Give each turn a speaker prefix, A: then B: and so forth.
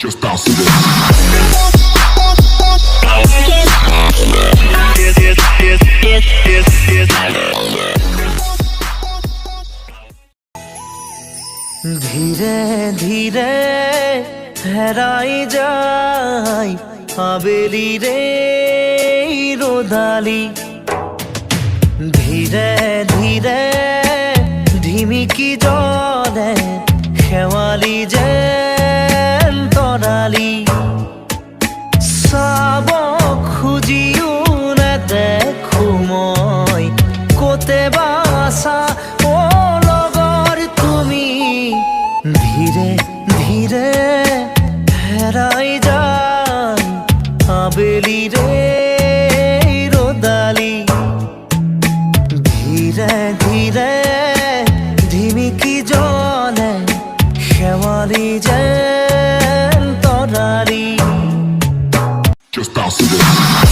A: Just bounce to this.
B: ধীরে ধীরে হেরাই যায় আবেলি রে রোদালি, ধীরে ধীরে ঢিমিকি জলে শেৱালি যেন তৰালি, চাব খুজিও নেদেখো মই ক'তে বাছা অ লগৰ তুমি, ধীৰে ধীৰে হেৰাই যায় আবেলি ৰে ৰ'দালি, ধীৰে ধীৰে ঢিমিকি জলে শেৱালি যেন Tarali.
A: Just bounce to this.